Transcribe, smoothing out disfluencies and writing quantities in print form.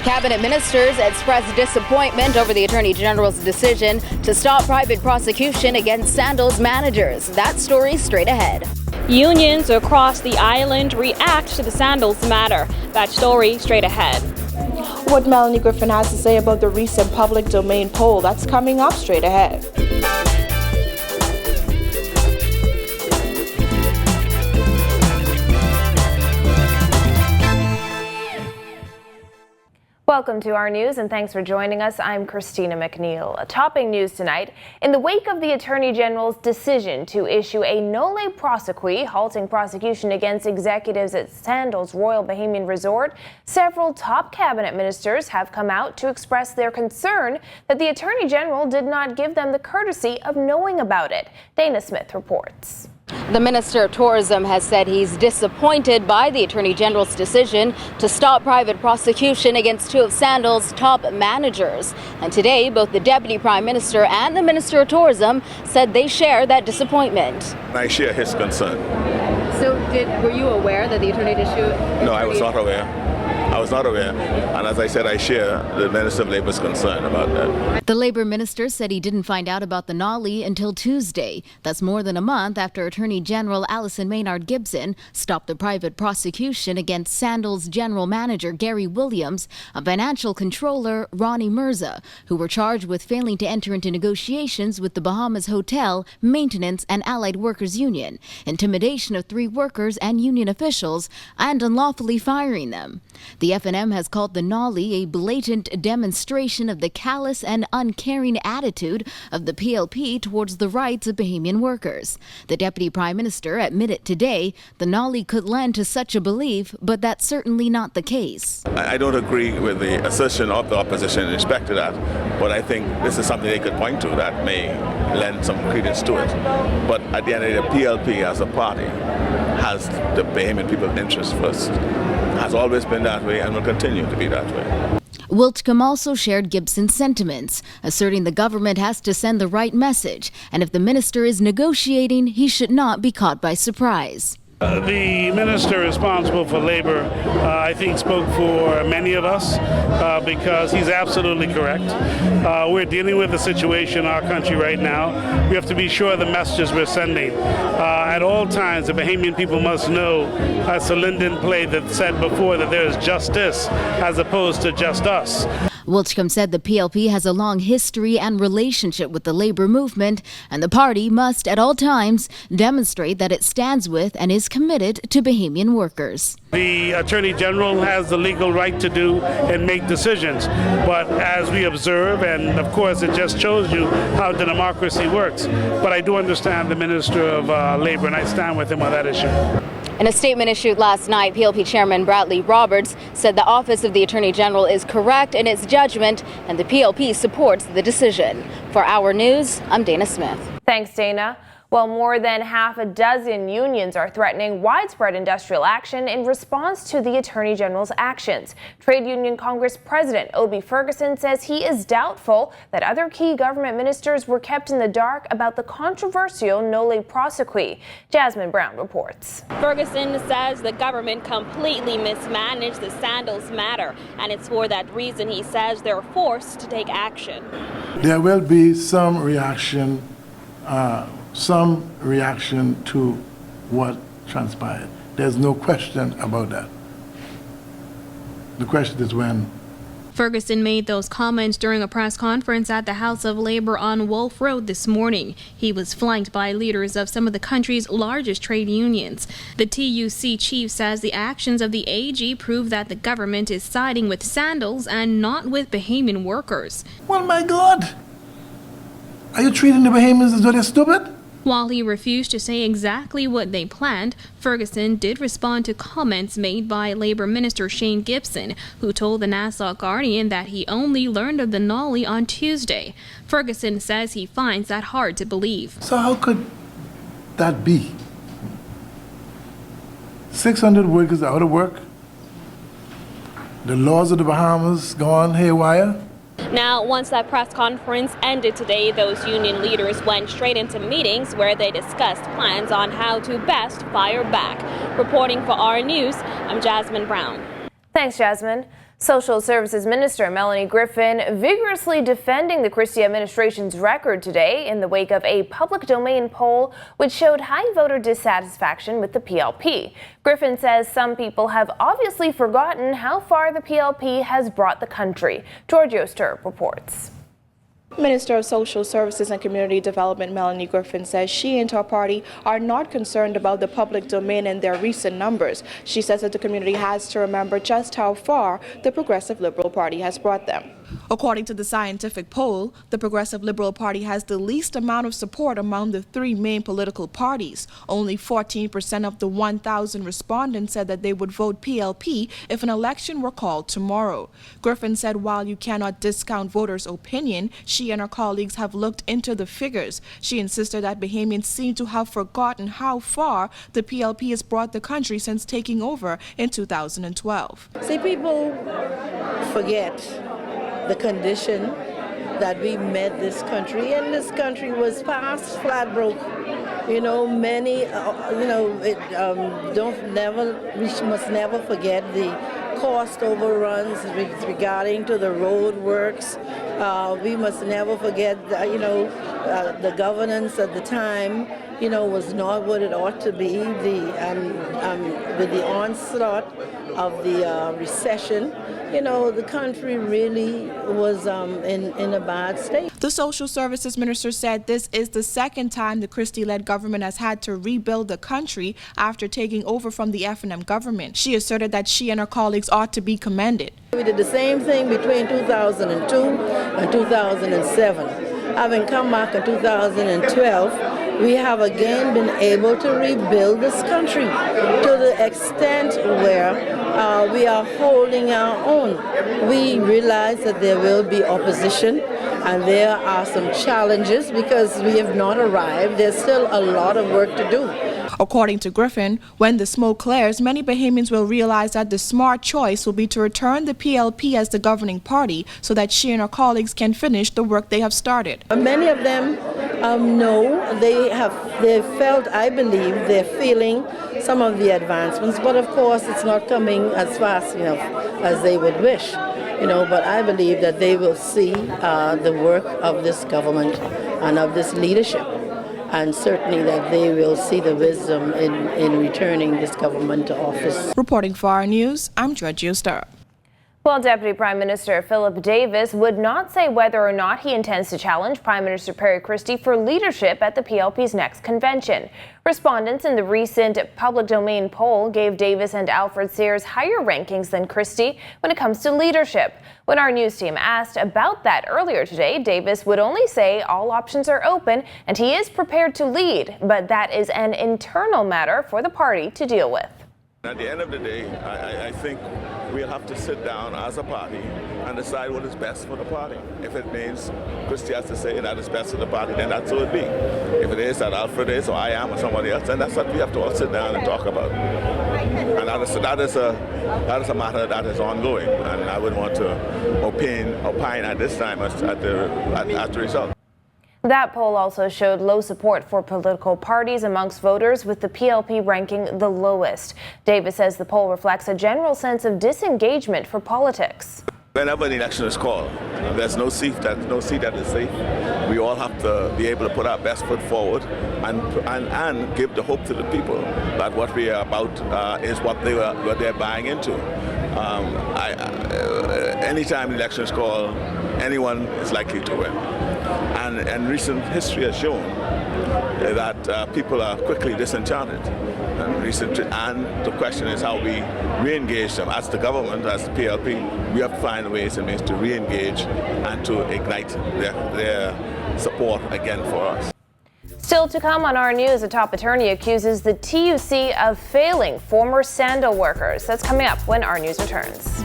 Cabinet ministers expressed disappointment over the Attorney General's decision to stop private prosecution against Sandals managers. That story straight ahead. Unions across the island react to the Sandals matter. That story straight ahead. What Melanie Griffin has to say about the recent public domain poll, that's coming up straight ahead. Welcome to our news and thanks for joining us. I'm Christina McNeil. Topping news tonight, in the wake of the Attorney General's decision to issue a Nolle prosequi halting prosecution against executives at Sandals Royal Bahamian Resort, several top cabinet ministers have come out to express their concern that the Attorney General did not give them the courtesy of knowing about it. Dana Smith reports. The Minister of Tourism has said he's disappointed by the Attorney General's decision to stop private prosecution against two of Sandals' top managers. And today, both the Deputy Prime Minister and the Minister of Tourism said they share that disappointment. I share his concern. So were you aware that the Attorney issued? No, I was not aware. I was not aware. And as I said, I share the Minister of Labor's concern about that. The Labour Minister said he didn't find out about the Nolle until Tuesday. That's more than a month after Attorney General Alison Maynard Gibson stopped the private prosecution against Sandals General Manager Gary Williams and Financial Controller Ronnie Mirza, who were charged with failing to enter into negotiations with the Bahamas Hotel, Maintenance and Allied Workers Union, intimidation of 3 workers and union officials, and unlawfully firing them. The FNM has called the Nolle a blatant demonstration of the callous and uncaring attitude of the PLP towards the rights of Bahamian workers. The Deputy Prime Minister admitted today the Nolle could lend to such a belief, but that's certainly not the case. I don't agree with the assertion of the opposition in respect to that, but I think this is something they could point to that may lend some credence to it. But at the end of the day, the PLP as a party has the Bahamian people's interest first. Has always been that way and will continue to be that way. Wilchcombe also shared Gibson's sentiments, asserting the government has to send the right message, and if the minister is negotiating, he should not be caught by surprise. The minister responsible for labor, I think, spoke for many of us because he's absolutely correct. We're dealing with a situation in our country right now. We have to be sure of the messages we're sending. At all times, the Bahamian people must know, as the Linden play that said before, that there is justice as opposed to just us. Wilchcombe said the PLP has a long history and relationship with the labor movement, and the party must at all times demonstrate that it stands with and is committed to Bahamian workers. The Attorney General has the legal right to do and make decisions, but as we observe, and of course it just shows you how the democracy works, but I do understand the Minister of Labor and I stand with him on that issue. In a statement issued last night, PLP Chairman Bradley Roberts said the Office of the Attorney General is correct in its judgment and the PLP supports the decision. For Our News, I'm Dana Smith. Thanks, Dana. Well, more than half a dozen unions are threatening widespread industrial action in response to the Attorney General's actions. Trade Union Congress President Obie Ferguson says he is doubtful that other key government ministers were kept in the dark about the controversial Nolle prosequi. Jasmine Brown reports. Ferguson says the government completely mismanaged the Sandals matter, and it's for that reason he says they're forced to take action. There will be some reaction to what transpired. There's no question about that. The question is when. Ferguson made those comments during a press conference at the House of Labor on Wolf Road this morning. He was flanked by leaders of some of the country's largest trade unions. The TUC chief says the actions of the AG prove that the government is siding with Sandals and not with Bahamian workers. Well, my God! Are you treating the Bahamians as though they're stupid? While he refused to say exactly what they planned, Ferguson did respond to comments made by Labor Minister Shane Gibson, who told the Nassau Guardian that he only learned of the Nolle on Tuesday. Ferguson says he finds that hard to believe. So how could that be? 600 workers out of work? The laws of the Bahamas gone haywire? Now, once that press conference ended today, those union leaders went straight into meetings where they discussed plans on how to best fire back. Reporting for Our News, I'm Jasmine Brown. Thanks, Jasmine. Social Services Minister Melanie Griffin vigorously defending the Christie administration's record today in the wake of a public domain poll which showed high voter dissatisfaction with the PLP. Griffin says some people have obviously forgotten how far the PLP has brought the country. George Oster reports. Minister of Social Services and Community Development Melanie Griffin says she and her party are not concerned about the public domain and their recent numbers. She says that the community has to remember just how far the Progressive Liberal Party has brought them. According to the scientific poll, the Progressive Liberal Party has the least amount of support among the three main political parties. Only 14% of the 1,000 respondents said that they would vote PLP if an election were called tomorrow. Griffin said while you cannot discount voters' opinion, she and her colleagues have looked into the figures. She insisted that Bahamians seem to have forgotten how far the PLP has brought the country since taking over in 2012. See, people forget the condition that we met this country, and this country was past flat broke. You know, many, we must never forget the cost overruns regarding to the road works. We must never forget, the governance at the time, was not what it ought to be. With the onslaught of the recession, the country really was in a bad state. The Social Services Minister said this is the second time the Christie-led government has had to rebuild the country after taking over from the F&M government. She asserted that she and her colleagues ought to be commended. We did the same thing between 2002 and 2007. Having come back in 2012, we have again been able to rebuild this country to the extent where we are holding our own. We realize that there will be opposition and there are some challenges because we have not arrived. There's still a lot of work to do. According to Griffin, when the smoke clears, many Bahamians will realize that the smart choice will be to return the PLP as the governing party so that she and her colleagues can finish the work they have started. Many of them know they felt, I believe, they're feeling some of the advancements, but of course it's not coming as fast enough as they would wish. But I believe that they will see the work of this government and of this leadership, and certainly that they will see the wisdom in returning this government to office. Reporting for our news, I'm Georgia Star. Well, Deputy Prime Minister Philip Davis would not say whether or not he intends to challenge Prime Minister Perry Christie for leadership at the PLP's next convention. Respondents in the recent public domain poll gave Davis and Alfred Sears higher rankings than Christie when it comes to leadership. When our news team asked about that earlier today, Davis would only say all options are open and he is prepared to lead, but that is an internal matter for the party to deal with. At the end of the day, I think we'll have to sit down as a party and decide what is best for the party. If it means Christie has to say that is best for the party, then that's what it be. If it is that Alfred is, or I am, or somebody else, then that's what we have to all sit down and talk about. And that is a matter that is ongoing, and I wouldn't want to opine at this time at the result. That poll also showed low support for political parties amongst voters, with the PLP ranking the lowest. Davis says the poll reflects a general sense of disengagement for politics. Whenever an election is called, there's no seat that is safe. We all have to be able to put our best foot forward and give the hope to the people that what we are about is what they're buying into. Anytime an election is called, anyone is likely to win. And recent history has shown that people are quickly disenchanted. And the question is how we re-engage them. As the government, as the PLP, we have to find ways and means to re-engage and to ignite their support again for us. Still to come on our news, a top attorney accuses the TUC of failing former Sandal workers. That's coming up when our news returns.